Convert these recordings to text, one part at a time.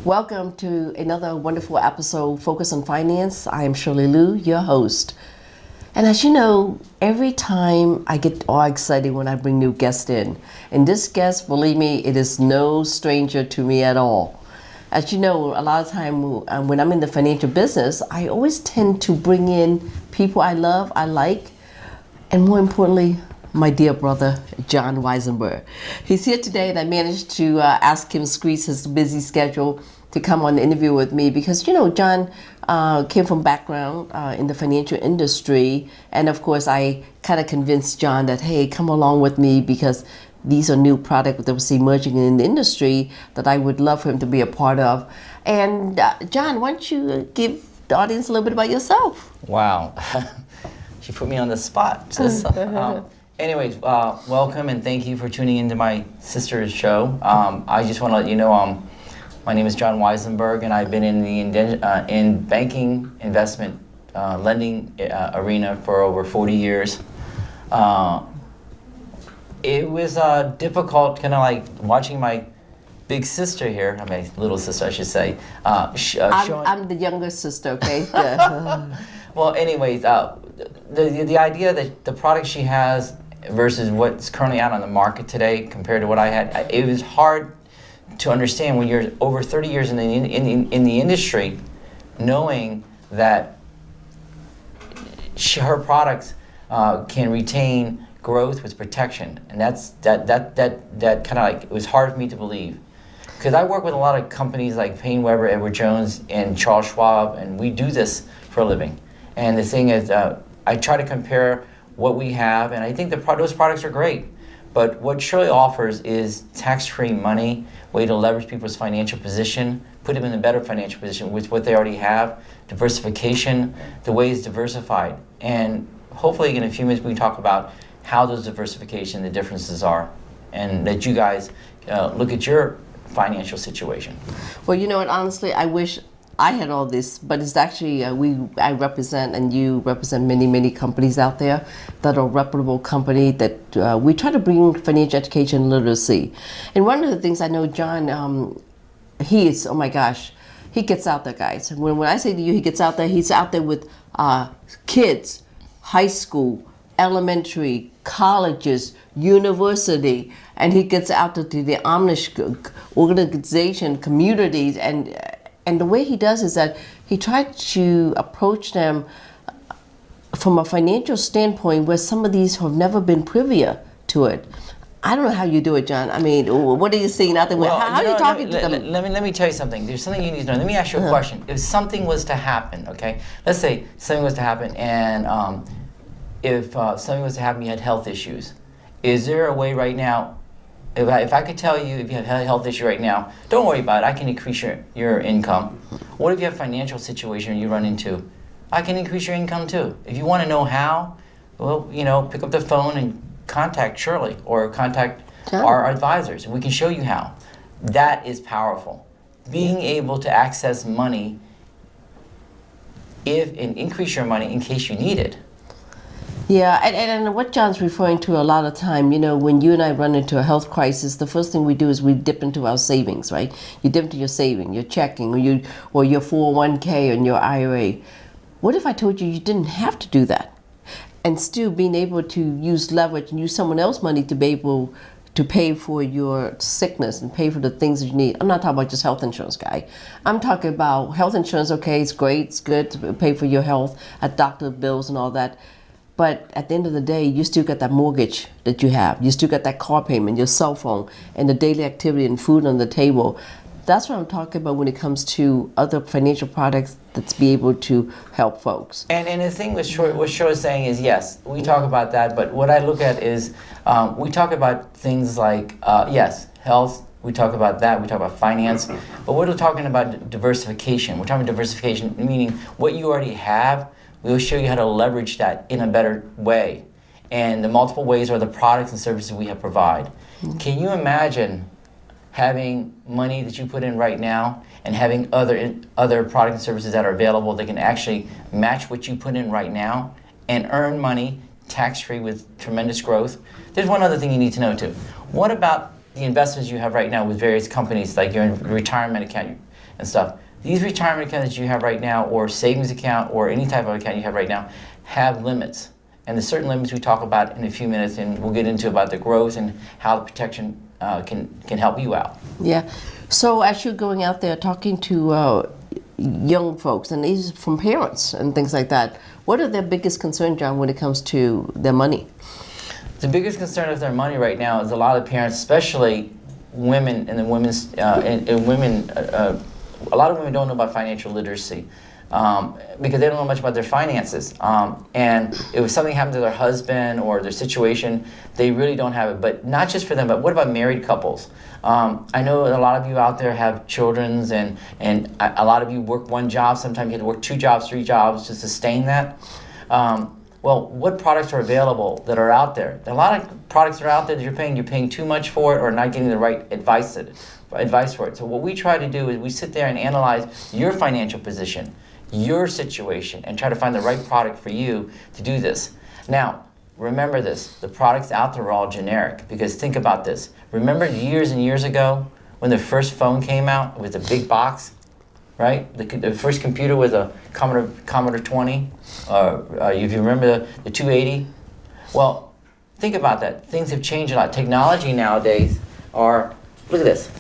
Welcome to another wonderful episode, Focus on Finance. I am Shirley Luu, your host. And as you know, every time I get all excited when I bring new guests in. And this guest, believe me, it is no stranger to me at all. As you know, a lot of time when I'm in the financial business, I always tend to bring in people I love, I like, and more importantly, my dear brother, John Weisenberg. He's here today, and I managed to ask him to squeeze his busy schedule to come on the interview with me because, you know, John came from background in the financial industry. And of course, I kind of convinced John that, hey, come along with me because these are new products that was emerging in the industry that I would love for him to be a part of. And John, why don't you give the audience a little bit about yourself? Wow. She put me on the spot. Anyways, welcome and thank you for tuning into my sister's show. I just want to let you know my name is John Weisenberg, and I've been in the in banking, investment, lending arena for over 40 years. It was difficult, kind of like watching my big sister here, my little sister, I should say. I'm the younger sister, okay? Well, anyways, the idea that the product she has versus what's currently out on the market today compared to what I had, it was hard to understand when you're over 30 years in the industry, knowing that her products can retain growth with protection, and that kind of like, it was hard for me to believe, because I work with a lot of companies like Payne Weber, Edward Jones, and Charles Schwab, and we do this for a living. And the thing is, I try to compare what we have, and I think those products are great. But what Shirley offers is tax-free money, way to leverage people's financial position, put them in a better financial position with what they already have, diversification, the way it's diversified. And hopefully in a few minutes we can talk about how those diversification, the differences are, and that you guys look at your financial situation. Well, you know what, honestly, I wish I had all this, but it's actually I represent, and you represent many companies out there that are reputable company that we try to bring financial education literacy. And one of the things I know, John, he is, oh my gosh, he gets out there, guys. And when I say to you, he gets out there, he's out there with kids, high school, elementary, colleges, university, and he gets out to the Amish organization, communities, and the way he does is that he tried to approach them from a financial standpoint where some of these have never been privy to it. I don't know how you do it, John. I mean, what are you seeing out there? Well, how are you talking to them? Let me tell you something. There's something you need to know. Let me ask you a question. If something was to happen, okay? Let's say something was to happen, and if something was to happen, you had health issues. Is there a way right now, if I could tell you if you have a health issue right now, don't worry about it, I can increase your income. What if you have a financial situation you run into? I can increase your income too. If you want to know how, well, you know, pick up the phone and contact Shirley or contact our advisors, and we can show you how. That is powerful. Being able to access money and increase your money in case you need it. Yeah, and what John's referring to a lot of time, you know, when you and I run into a health crisis, the first thing we do is we dip into our savings, right? You dip into your saving, your checking, or your 401k and your IRA. What if I told you didn't have to do that, and still being able to use leverage and use someone else's money to be able to pay for your sickness and pay for the things that you need? I'm not talking about just health insurance, guy. I'm talking about health insurance. Okay, it's great, it's good to pay for your health, at doctor bills and all that. But at the end of the day, you still got that mortgage that you have. You still got that car payment, your cell phone, and the daily activity and food on the table. That's what I'm talking about when it comes to other financial products that's be able to help folks. And the thing what Shirley is saying is, yes, we talk about that, but what I look at is, we talk about things like, yes, health, we talk about that, we talk about finance, but we're talking about diversification. We're talking about diversification, meaning what you already have, we'll show you how to leverage that in a better way. And the multiple ways are the products and services we have provide. Mm-hmm. Can you imagine having money that you put in right now and having other products and services that are available that can actually match what you put in right now and earn money tax-free with tremendous growth? There's one other thing you need to know too. What about the investments you have right now with various companies, like your retirement account? and stuff. These retirement accounts that you have right now, or savings account, or any type of account you have right now, have limits. And the certain limits we talk about in a few minutes, and we'll get into about the growth and how the protection can help you out. Yeah. So as you're going out there talking to young folks, and these from parents and things like that, what are their biggest concerns, John, when it comes to their money? The biggest concern of their money right now is a lot of parents, especially women, and the women's women. A lot of women don't know about financial literacy because they don't know much about their finances. And if something happened to their husband or their situation, they really don't have it. But not just for them, but what about married couples? I know a lot of you out there have children, and a lot of you work one job. Sometimes you have to work 2 jobs, 3 jobs to sustain that. Well, what products are available that are out there? A lot of products are out there that you're paying too much for it, or not getting the right advice for it. So what we try to do is we sit there and analyze your financial position, your situation, and try to find the right product for you to do this. Now, remember this, the products out there are all generic, because think about this. Remember years and years ago when the first phone came out with a big box, right? The first computer was a Commodore 20, if you remember the 280. Well, think about that. Things have changed a lot. Technology nowadays are, look at this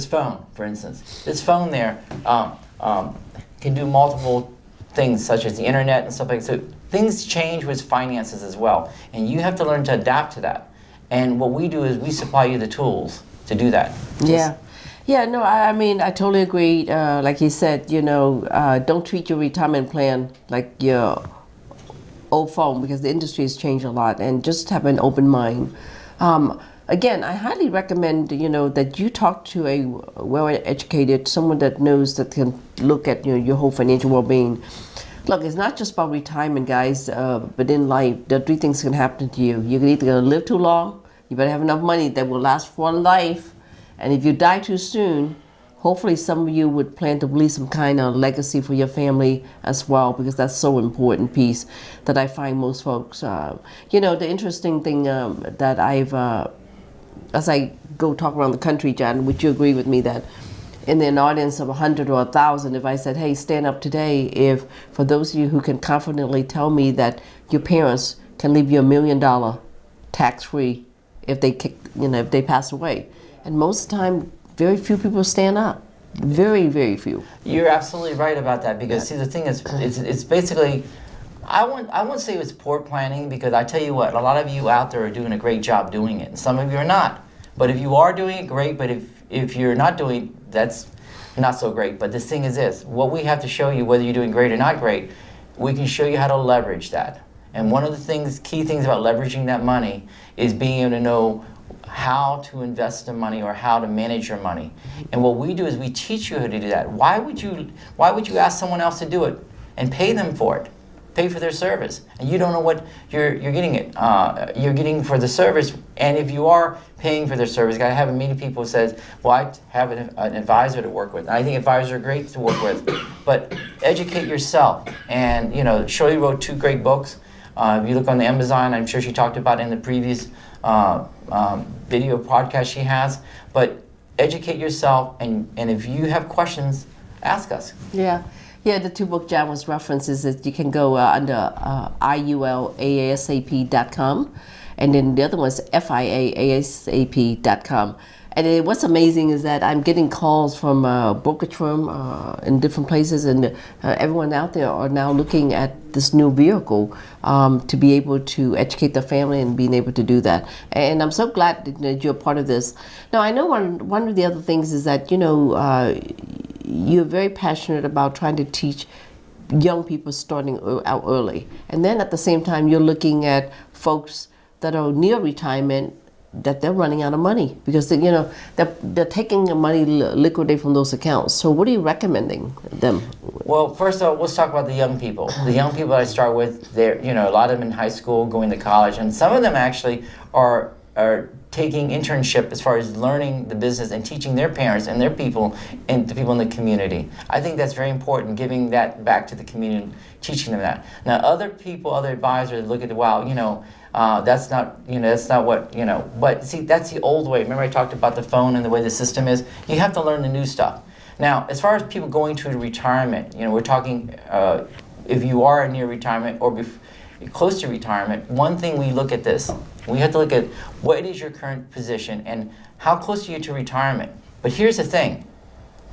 phone, for instance. This phone there can do multiple things, such as the internet and stuff like that. So things change with finances as well, and you have to learn to adapt to that. And what we do is we supply you the tools to do that. Yeah. Yeah, no, I mean, I totally agree. Like you said, don't treat your retirement plan like your old phone, because the industry has changed a lot, and just have an open mind. Again, I highly recommend, that you talk to a well-educated, someone that knows, that can look at your whole financial well-being. Look, it's not just about retirement, guys, but in life, there are 3 things can happen to you. You're either going to live too long, you better have enough money that will last for life, and if you die too soon, hopefully some of you would plan to leave some kind of legacy for your family as well, because that's so important piece that I find most folks. The interesting thing that I've, as I go talk around the country, John, would you agree with me that in an audience of 100 or 1,000, if I said, hey, stand up today, if for those of you who can confidently tell me that your parents can leave you $1 million tax-free if they pass away. And most of the time, very few people stand up. Very, very few. You're absolutely right about that, because see, the thing is, it's basically, I won't say it's poor planning, because I tell you what, a lot of you out there are doing a great job doing it, and some of you are not. But if you are doing it, great. But if you're not doing it, that's not so great. But the thing is this, what we have to show you, whether you're doing great or not great, we can show you how to leverage that. And one of the key things about leveraging that money is being able to know how to invest the money, or how to manage your money. And what we do is we teach you how to do that. Why would you ask someone else to do it and pay them for it? Pay for their service, and you don't know what you're getting you're getting for the service. And if you are paying for their service, I have many people who says, well, I have an advisor to work with. And I think advisors are great to work with, but educate yourself. And Shirley wrote 2 great books. If you look on the Amazon, I'm sure she talked about it in the previous video podcast she has. But educate yourself, and if you have questions, ask us. Yeah. Yeah, the 2 book John was references is you can go under iulasap.com, and then the other one is fiaasap.com. And what's amazing is that I'm getting calls from brokerage firm in different places, and everyone out there are now looking at this new vehicle to be able to educate their family and being able to do that. And I'm so glad that you're part of this. Now, I know one of the other things is that, you're very passionate about trying to teach young people starting out early. And then at the same time, you're looking at folks that are near retirement, that they're running out of money because they're taking the money liquidate from those accounts. So what are you recommending them? Well, first of all, let's talk about the young people. The young people I start with, they're a lot of them in high school, going to college, and some of them actually are taking internship as far as learning the business and teaching their parents and their people and the people in the community. I think that's very important, giving that back to the community, teaching them that. Now, other people, other advisors look at that's not what, but see, that's the old way. Remember I talked about the phone and the way the system is? You have to learn the new stuff. Now, as far as people going to retirement, we're talking if you are near retirement or close to retirement, one thing we look at this. We have to look at what is your current position and how close are you to retirement. But here's the thing.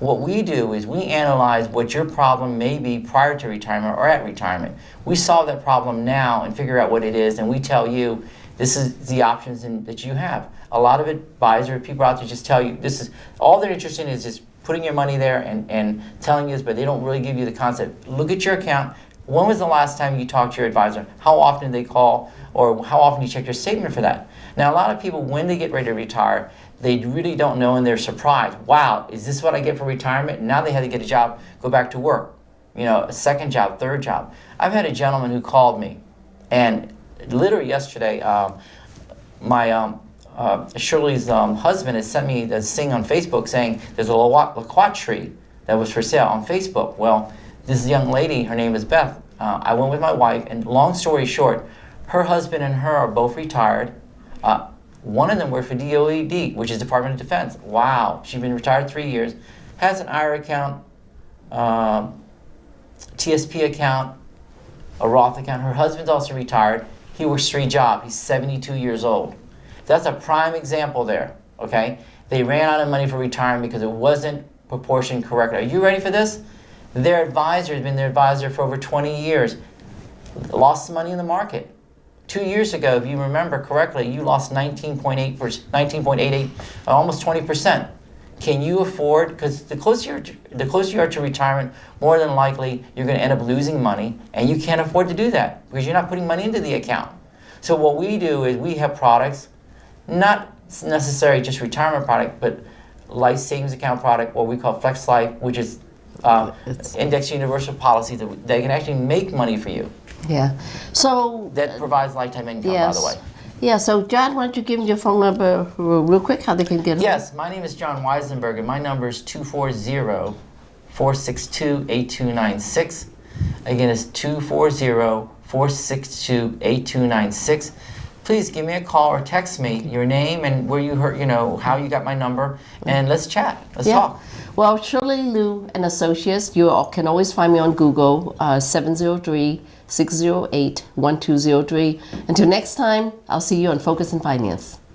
What we do is we analyze what your problem may be prior to retirement or at retirement. We solve that problem now and figure out what it is, and we tell you this is the options that you have. A lot of advisors, people out there just tell you this is all they're interested in is just putting your money there and telling you this, but they don't really give you the concept. Look at your account. When was the last time you talked to your advisor? How often do they call, or how often do you check your statement for that? Now, a lot of people, when they get ready to retire, they really don't know and they're surprised. Wow, is this what I get for retirement? Now they had to get a job, go back to work. A second job, third job. I've had a gentleman who called me, and literally yesterday, Shirley's husband had sent me this thing on Facebook saying there's a loquat tree that was for sale on Facebook. Well, this young lady, her name is Beth. I went with my wife, and long story short, her husband and her are both retired. One of them worked for DOED, which is Department of Defense. Wow, she's been retired 3 years, has an IRA account, TSP account, a Roth account. Her husband's also retired. He works 3 jobs. He's 72 years old. That's a prime example there, okay? They ran out of money for retirement because it wasn't proportioned correctly. Are you ready for this? Their advisor has been their advisor for over 20 years. Lost money in the market. 2 years ago, if you remember correctly, you lost 19.88, almost 20%. Can you afford, because the closer you are to retirement, more than likely you're going to end up losing money, and you can't afford to do that because you're not putting money into the account. So what we do is we have products, not necessarily just retirement product, but life savings account product, what we call Flex Life, which is index universal policy that they can actually make money for you. Yeah. So that provides lifetime income, yes. By the way. Yeah. So John, why don't you give me your phone number real quick, how they can get it? Yes. My name is John Weisenberg, and my number is 240-462-8296. Again, it's 240-462-8296. Please give me a call or text me your name and where you heard, how you got my number, and let's chat. Let's talk. Well, Shirley Luu and Associates, you can always find me on Google, 703-608-1203. Until next time, I'll see you on Focus in Finance.